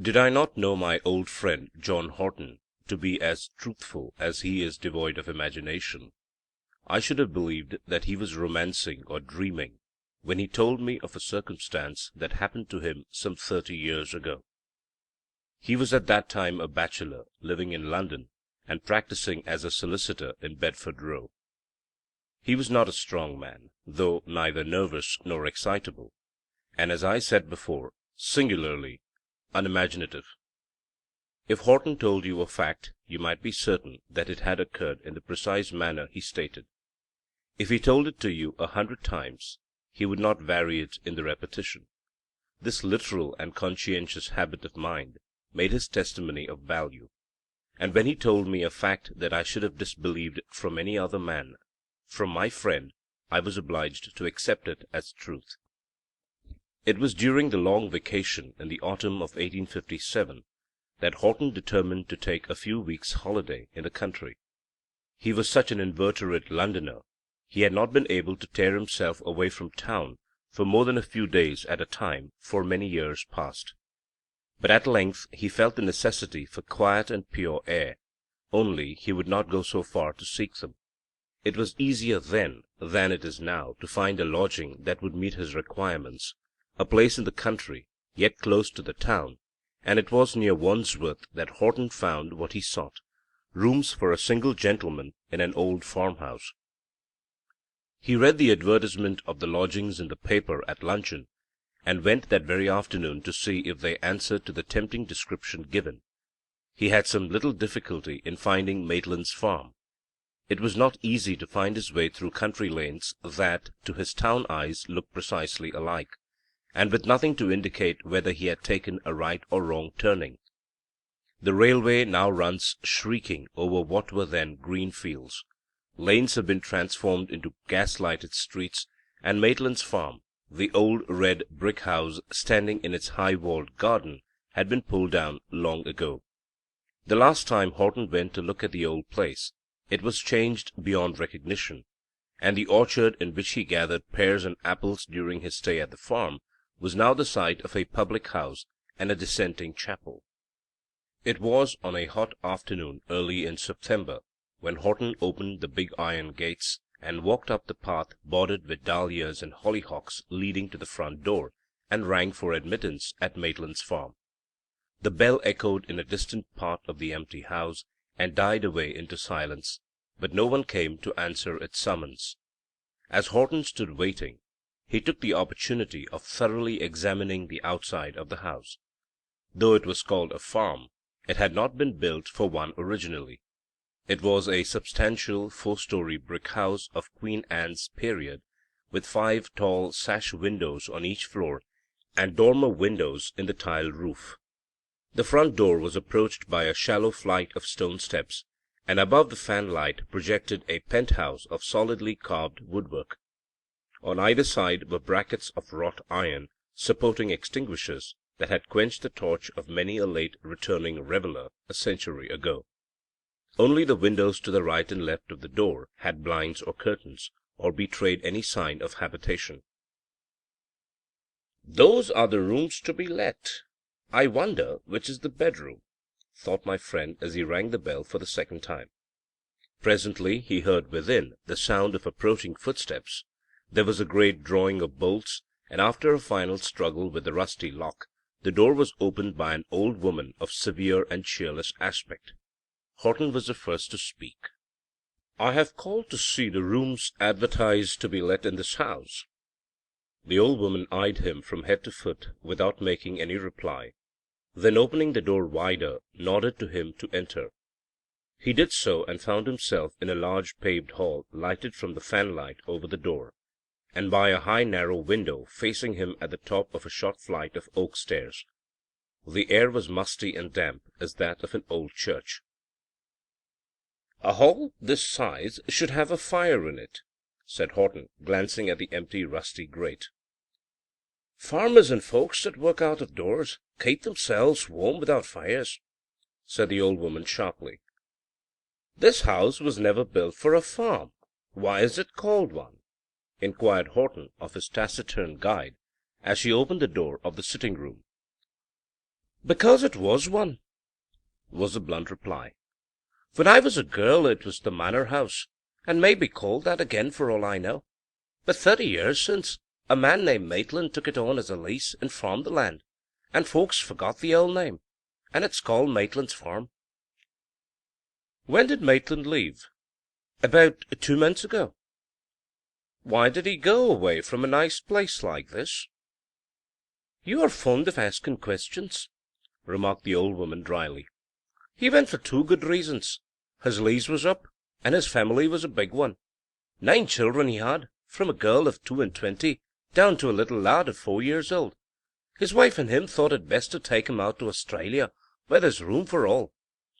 Did I not know my old friend John Horton to be as truthful as he is devoid of imagination, I should have believed that he was romancing or dreaming when he told me of a circumstance that happened to him some 30 years ago. He was at that time a bachelor, living in London, and practising as a solicitor in Bedford Row. He was not a strong man, though neither nervous nor excitable, and, as I said before, singularly unimaginative. If Horton told you a fact, you might be certain that it had occurred in the precise manner he stated. If he told it to you 100 times, he would not vary it in the repetition. This literal and conscientious habit of mind made his testimony of value, and when he told me a fact that I should have disbelieved from any other man, from my friend, I was obliged to accept it as truth. It was during the long vacation in the autumn of 1857 that Horton determined to take a few weeks' holiday in the country. He was such an inveterate Londoner, he had not been able to tear himself away from town for more than a few days at a time for many years past. But at length he felt the necessity for quiet and pure air, only he would not go so far to seek them. It was easier then than it is now to find a lodging that would meet his requirements, a place in the country, yet close to the town, and it was near Wandsworth that Horton found what he sought, rooms for a single gentleman in an old farmhouse. He read the advertisement of the lodgings in the paper at luncheon, and went that very afternoon to see if they answered to the tempting description given. He had some little difficulty in finding Maitland's farm. It was not easy to find his way through country lanes that, to his town eyes, looked precisely alike, and with nothing to indicate whether he had taken a right or wrong turning. The railway now runs shrieking over what were then green fields. Lanes have been transformed into gas-lighted streets, and Maitland's farm, the old red brick house standing in its high-walled garden, had been pulled down long ago. The last time Horton went to look at the old place, it was changed beyond recognition, and the orchard in which he gathered pears and apples during his stay at the farm was now the site of a public house and a dissenting chapel. It was on a hot afternoon early in September when Horton opened the big iron gates and walked up the path bordered with dahlias and hollyhocks leading to the front door, and rang for admittance at Maitland's farm. The bell echoed in a distant part of the empty house, and died away into silence, but no one came to answer its summons. As Horton stood waiting, he took the opportunity of thoroughly examining the outside of the house. Though it was called a farm, it had not been built for one originally. It was a substantial 4-story brick house of Queen Anne's period, with 5 tall sash windows on each floor, and dormer windows in the tiled roof. The front door was approached by a shallow flight of stone steps, and above the fanlight projected a penthouse of solidly carved woodwork. On either side were brackets of wrought iron, supporting extinguishers that had quenched the torch of many a late returning reveller a century ago. Only the windows to the right and left of the door had blinds or curtains, or betrayed any sign of habitation. "Those are the rooms to be let. I wonder which is the bedroom," thought my friend as he rang the bell for the second time. Presently he heard within the sound of approaching footsteps. There was a great drawing of bolts, and after a final struggle with the rusty lock, the door was opened by an old woman of severe and cheerless aspect. Horton was the first to speak. "I have called to see the rooms advertised to be let in this house." The old woman eyed him from head to foot without making any reply, then opening the door wider, nodded to him to enter. He did so, and found himself in a large paved hall lighted from the fanlight over the door, and by a high narrow window facing him at the top of a short flight of oak stairs. The air was musty and damp as that of an old church. "A hall this size should have a fire in it," said Horton, glancing at the empty rusty grate. "Farmers and folks that work out of doors keep themselves warm without fires," said the old woman sharply. "This house was never built for a farm. Why is it called one?" inquired Horton of his taciturn guide, as she opened the door of the sitting-room. Because it was one, was the blunt reply. When I was a girl it was the manor house, and may be called that again for all I know. But 30 years since, a man named Maitland took it on as a lease and farmed the land, and folks forgot the old name, and it's called Maitland's Farm. When did Maitland leave? About 2 months ago. Why did he go away from a nice place like this? You are fond of asking questions, remarked the old woman dryly. He went for 2 good reasons. His lease was up, and his family was a big one. 9 children he had, from a girl of 22 down to a little lad of 4 years old. His wife and him thought it best to take him out to Australia, where there's room for all.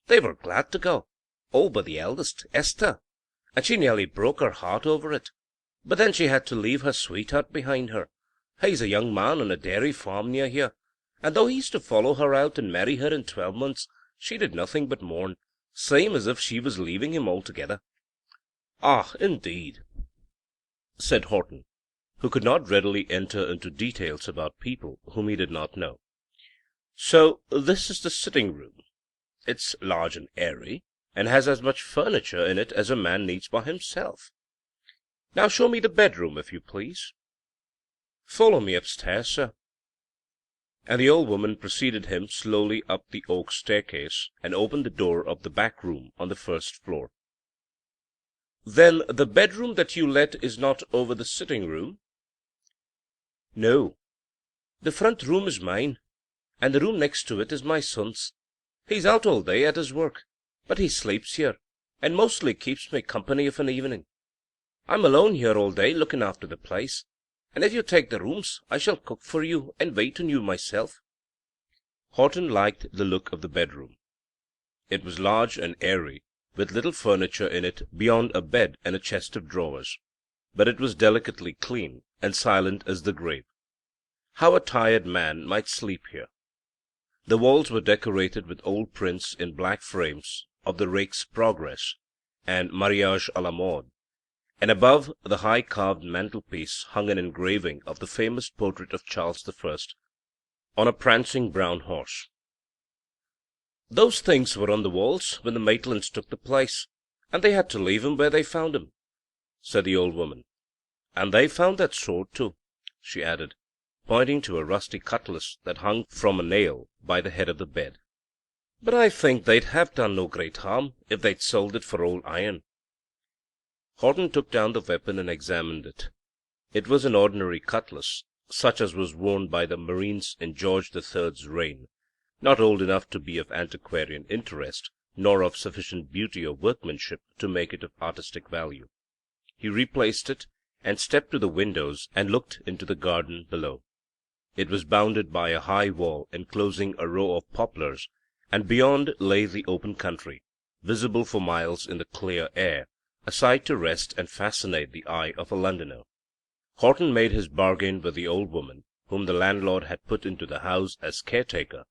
They were glad to go, all but the eldest, Esther, and she nearly broke her heart over it. But then she had to leave her sweetheart behind her. He's a young man on a dairy farm near here, and though he used to follow her out and marry her in 12 months, she did nothing but mourn, same as if she was leaving him altogether. Ah, indeed, said Horton, who could not readily enter into details about people whom he did not know. So this is the sitting-room. It's large and airy, and has as much furniture in it as a man needs by himself. Now show me the bedroom, if you please. Follow me upstairs, sir. And the old woman preceded him slowly up the oak staircase, and opened the door of the back room on the first floor. Then the bedroom that you let is not over the sitting-room? No. The front room is mine, and the room next to it is my son's. He's out all day at his work, but he sleeps here, and mostly keeps me company of an evening. I'm alone here all day looking after the place, and if you take the rooms, I shall cook for you and wait on you myself. Horton liked the look of the bedroom. It was large and airy, with little furniture in it beyond a bed and a chest of drawers, but it was delicately clean and silent as the grave. How a tired man might sleep here! The walls were decorated with old prints in black frames of the Rake's Progress and Mariage à la Mode, and above the high carved mantelpiece hung an engraving of the famous portrait of Charles I on a prancing brown horse. Those things were on the walls when the Maitlands took the place, and they had to leave him where they found him, said the old woman. And they found that sword too, she added, pointing to a rusty cutlass that hung from a nail by the head of the bed. But I think they'd have done no great harm if they'd sold it for old iron. Horton took down the weapon and examined it. It was an ordinary cutlass, such as was worn by the Marines in George III's reign, not old enough to be of antiquarian interest, nor of sufficient beauty or workmanship to make it of artistic value. He replaced it, and stepped to the windows and looked into the garden below. It was bounded by a high wall enclosing a row of poplars, and beyond lay the open country, visible for miles in the clear air, a sight to rest and fascinate the eye of a Londoner. Horton made his bargain with the old woman, whom the landlord had put into the house as caretaker,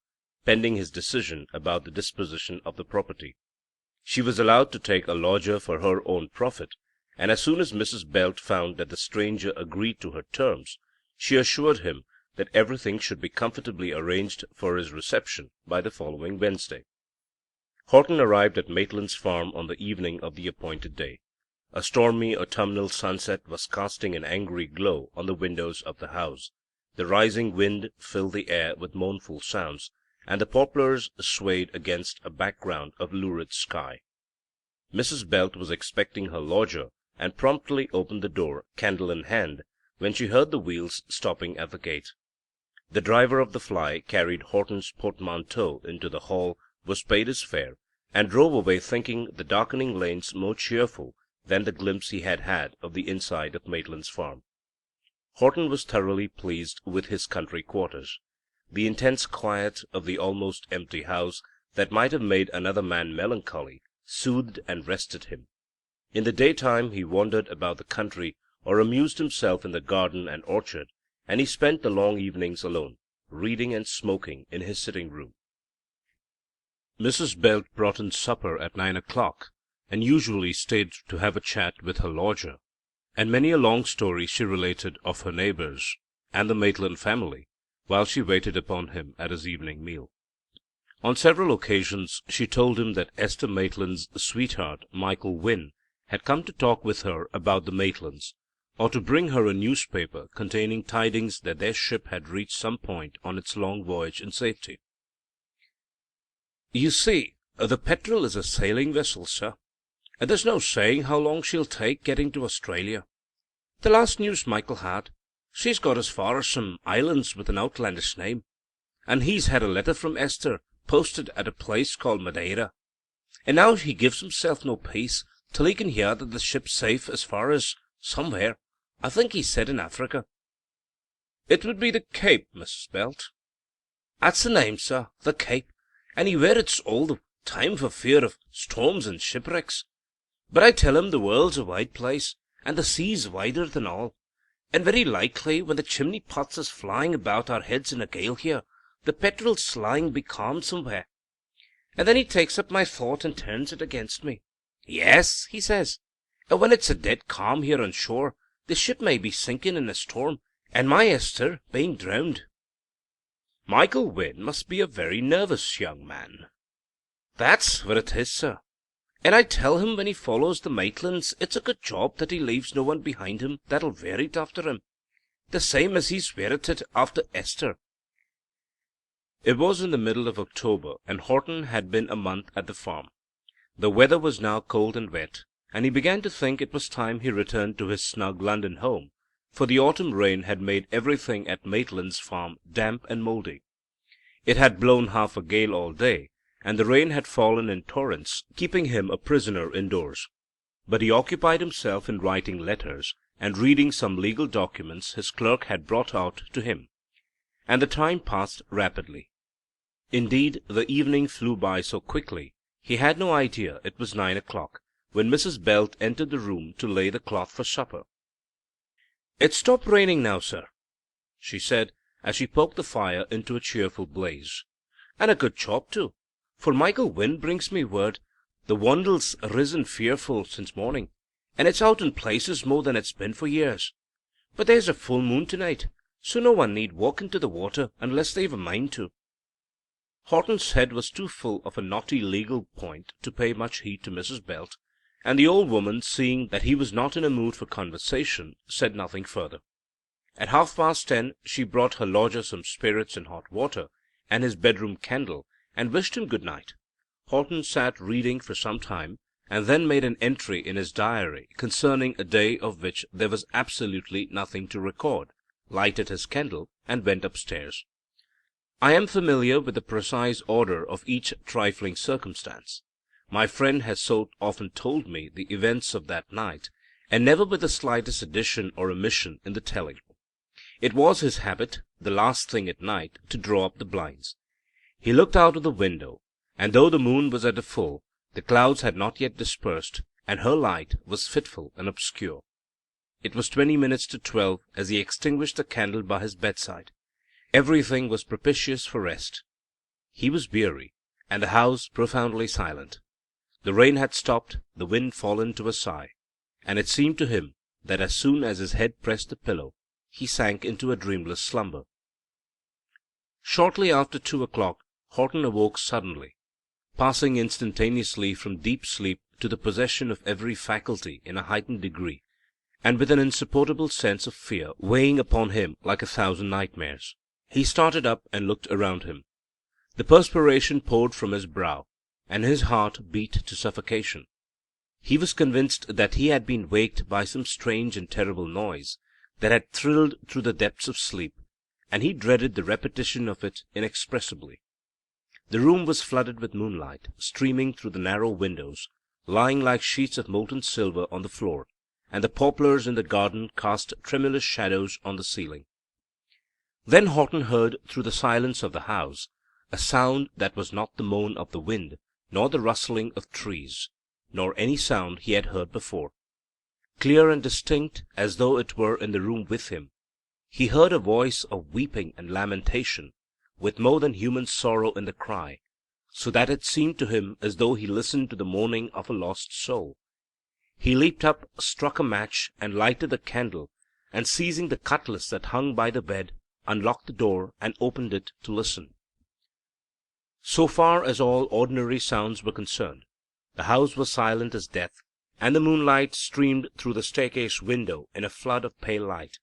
pending his decision about the disposition of the property. She was allowed to take a lodger for her own profit, and as soon as Mrs. Belt found that the stranger agreed to her terms, she assured him that everything should be comfortably arranged for his reception by the following Wednesday. Horton arrived at Maitland's farm on the evening of the appointed day. A stormy autumnal sunset was casting an angry glow on the windows of the house. The rising wind filled the air with mournful sounds, and the poplars swayed against a background of lurid sky. Mrs. Belt was expecting her lodger, and promptly opened the door, candle in hand, when she heard the wheels stopping at the gate. The driver of the fly carried Horton's portmanteau into the hall, was paid his fare, and drove away thinking the darkening lanes more cheerful than the glimpse he had had of the inside of Maitland's farm. Horton was thoroughly pleased with his country quarters. The intense quiet of the almost empty house, that might have made another man melancholy, soothed and rested him. In the daytime he wandered about the country, or amused himself in the garden and orchard, and he spent the long evenings alone, reading and smoking in his sitting-room. Mrs. Belt brought in supper at 9 o'clock, and usually stayed to have a chat with her lodger, and many a long story she related of her neighbours and the Maitland family, while she waited upon him at his evening meal. On several occasions she told him that Esther Maitland's sweetheart, Michael Wynne, had come to talk with her about the Maitlands, or to bring her a newspaper containing tidings that their ship had reached some point on its long voyage in safety. "You see, the Petrel is a sailing vessel, sir, and there's no saying how long she'll take getting to Australia. The last news Michael had, she's got as far as some islands with an outlandish name, and he's had a letter from Esther posted at a place called Madeira, and now he gives himself no peace till he can hear that the ship's safe as far as somewhere, I think he said in Africa." "It would be the Cape, Mrs. Belt." "That's the name, sir, the Cape, and he waits all the time for fear of storms and shipwrecks. But I tell him the world's a wide place, and the sea's wider than all, and very likely when the chimney pots is flying about our heads in a gale here, the Petrel's lying becalmed somewhere. And then he takes up my thought and turns it against me. 'Yes,' he says, 'and when it's a dead calm here on shore, the ship may be sinking in a storm, and my Esther being drowned.'" "Michael Wynne must be a very nervous young man." "That's what it is, sir. And I tell him when he follows the Maitlands, it's a good job that he leaves no one behind him that'll wear it after him, the same as he's wearied it after Esther." It was in the middle of October, and Horton had been a month at the farm. The weather was now cold and wet, and he began to think it was time he returned to his snug London home, for the autumn rain had made everything at Maitland's farm damp and mouldy. It had blown half a gale all day, and the rain had fallen in torrents, keeping him a prisoner indoors. But he occupied himself in writing letters and reading some legal documents his clerk had brought out to him, and the time passed rapidly. Indeed, the evening flew by so quickly he had no idea it was 9 o'clock when Mrs. Belt entered the room to lay the cloth for supper. "It's stopped raining now, sir," she said, as she poked the fire into a cheerful blaze. "And a good job, too, for Michael Wynne brings me word the Wandle's risen fearful since morning, and it's out in places more than it's been for years. But there's a full moon to-night, so no one need walk into the water unless they've a mind to." Horton's head was too full of a knotty legal point to pay much heed to Mrs. Belt, and the old woman, seeing that he was not in a mood for conversation, said nothing further. At 10:30 she brought her lodger some spirits and hot water, and his bedroom candle, and wished him good night. Horton sat reading for some time, and then made an entry in his diary concerning a day of which there was absolutely nothing to record, lighted his candle, and went upstairs. I am familiar with the precise order of each trifling circumstance. My friend has so often told me the events of that night, and never with the slightest addition or omission in the telling. It was his habit, the last thing at night, to draw up the blinds. He looked out of the window, and though the moon was at the full, the clouds had not yet dispersed, and her light was fitful and obscure. It was 20 minutes to 12 as he extinguished the candle by his bedside. Everything was propitious for rest. He was weary, and the house profoundly silent. The rain had stopped, the wind fallen to a sigh, and it seemed to him that as soon as his head pressed the pillow, he sank into a dreamless slumber. Shortly after 2 o'clock, Horton awoke suddenly, passing instantaneously from deep sleep to the possession of every faculty in a heightened degree, and with an insupportable sense of fear weighing upon him like 1,000 nightmares. He started up and looked around him. The perspiration poured from his brow, and his heart beat to suffocation. He was convinced that he had been waked by some strange and terrible noise that had thrilled through the depths of sleep, and he dreaded the repetition of it inexpressibly. The room was flooded with moonlight, streaming through the narrow windows, lying like sheets of molten silver on the floor, and the poplars in the garden cast tremulous shadows on the ceiling. Then Horton heard through the silence of the house a sound that was not the moan of the wind, nor the rustling of trees, nor any sound he had heard before. Clear and distinct, as though it were in the room with him, he heard a voice of weeping and lamentation, with more than human sorrow in the cry, so that it seemed to him as though he listened to the mourning of a lost soul. He leaped up, struck a match, and lighted the candle, and seizing the cutlass that hung by the bed, unlocked the door and opened it to listen. So far as all ordinary sounds were concerned, the house was silent as death, and the moonlight streamed through the staircase window in a flood of pale light.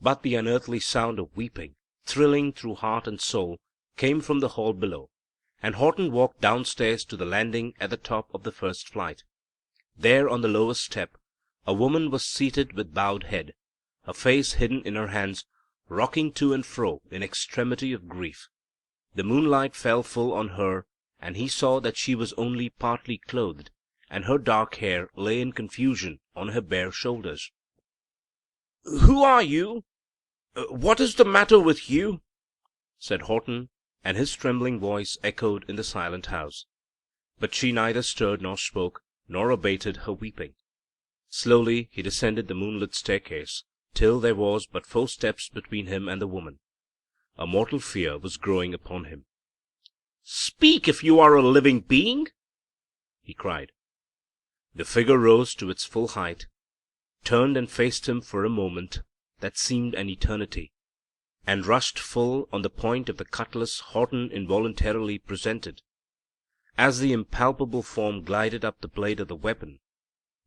But the unearthly sound of weeping, thrilling through heart and soul, came from the hall below, and Horton walked downstairs to the landing at the top of the first flight. There, on the lowest step, a woman was seated with bowed head, her face hidden in her hands, rocking to and fro in extremity of grief. The moonlight fell full on her, and he saw that she was only partly clothed, and her dark hair lay in confusion on her bare shoulders. "Who are you? What is the matter with you?" said Horton, and his trembling voice echoed in the silent house. But she neither stirred nor spoke, nor abated her weeping. Slowly he descended the moonlit staircase, till there was but 4 steps between him and the woman. A mortal fear was growing upon him. "Speak, if you are a living being!" he cried. The figure rose to its full height, turned and faced him for a moment that seemed an eternity, and rushed full on the point of the cutlass Horton involuntarily presented. As the impalpable form glided up the blade of the weapon,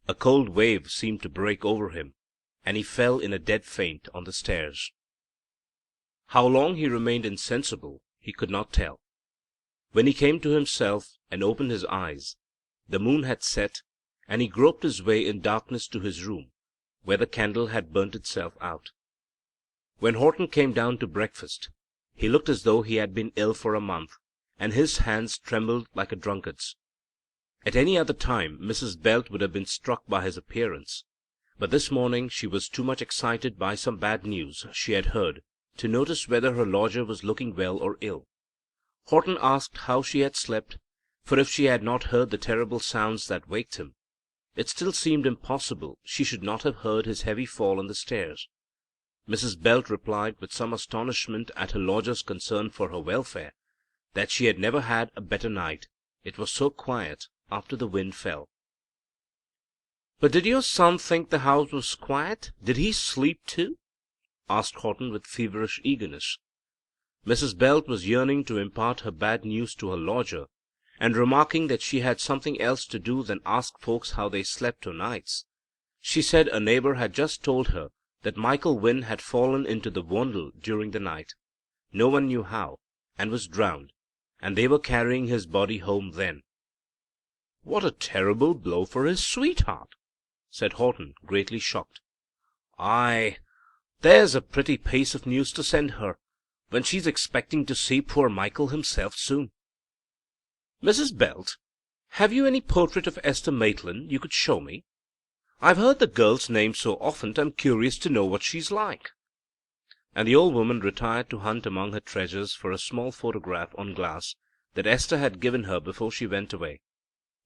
a cold wave seemed to break over him, and he fell in a dead faint on the stairs. How long he remained insensible he could not tell. When he came to himself and opened his eyes, the moon had set, and he groped his way in darkness to his room, where the candle had burnt itself out. When Horton came down to breakfast, he looked as though he had been ill for a month, and his hands trembled like a drunkard's. At any other time Mrs. Belt would have been struck by his appearance, but this morning she was too much excited by some bad news she had heard to notice whether her lodger was looking well or ill. Horton asked how she had slept, for if she had not heard the terrible sounds that waked him, it still seemed impossible she should not have heard his heavy fall on the stairs. Mrs. Belt replied with some astonishment at her lodger's concern for her welfare, that she had never had a better night, it was so quiet after the wind fell. "But did your son think the house was quiet? Did he sleep too?" asked Horton with feverish eagerness. Mrs. Belt was yearning to impart her bad news to her lodger, and remarking that she had something else to do than ask folks how they slept o' nights, she said a neighbor had just told her that Michael Wynn had fallen into the Wandle during the night, no one knew how, and was drowned, and they were carrying his body home then. "What a terrible blow for his sweetheart!" said Horton, greatly shocked. "Aye, there's a pretty piece of news to send her, when she's expecting to see poor Michael himself soon. Mrs. Belt, have you any portrait of Esther Maitland you could show me? I've heard the girl's name so often I'm curious to know what she's like." And the old woman retired to hunt among her treasures for a small photograph on glass that Esther had given her before she went away.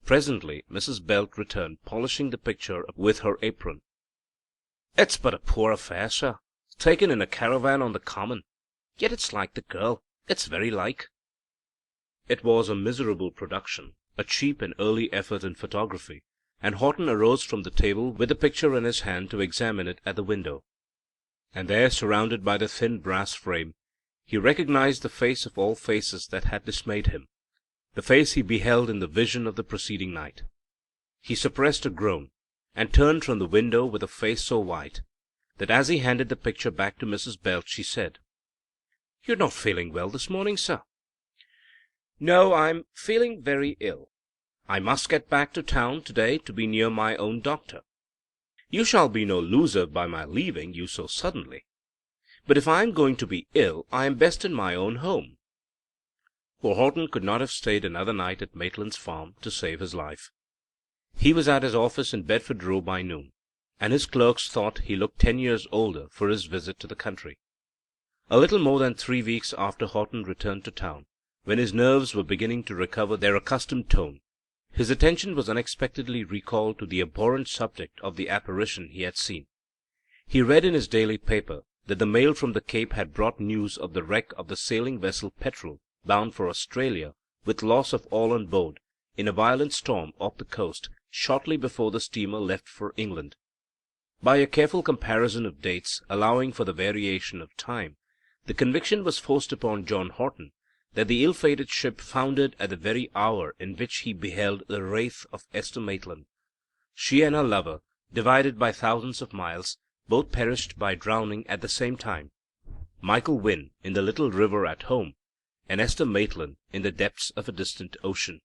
Presently Mrs. Belt returned, polishing the picture with her apron. "It's but a poor affair, sir, taken in a caravan on the common. Yet it's like the girl. It's very like." It was a miserable production, a cheap and early effort in photography, and Horton arose from the table with the picture in his hand to examine it at the window. And there, surrounded by the thin brass frame, he recognized the face of all faces that had dismayed him, the face he beheld in the vision of the preceding night. He suppressed a groan, and turned from the window with a face so white that as he handed the picture back to Mrs. Belt, she said, "You're not feeling well this morning, sir?" "No, I'm feeling very ill. I must get back to town to-day to be near my own doctor. You shall be no loser by my leaving you so suddenly. But if I am going to be ill, I am best in my own home." For Horton could not have stayed another night at Maitland's farm to save his life. He was at his office in Bedford Row by noon, and his clerks thought he looked 10 years older for his visit to the country. A little more than 3 weeks after Horton returned to town, when his nerves were beginning to recover their accustomed tone, his attention was unexpectedly recalled to the abhorrent subject of the apparition he had seen. He read in his daily paper that the mail from the Cape had brought news of the wreck of the sailing vessel Petrel, bound for Australia, with loss of all on board, in a violent storm off the coast, shortly before the steamer left for England. By a careful comparison of dates, allowing for the variation of time, the conviction was forced upon John Horton that the ill-fated ship foundered at the very hour in which he beheld the wraith of Esther Maitland. She and her lover, divided by thousands of miles, both perished by drowning at the same time. Michael Wynn in the little river at home, and Esther Maitland in the depths of a distant ocean.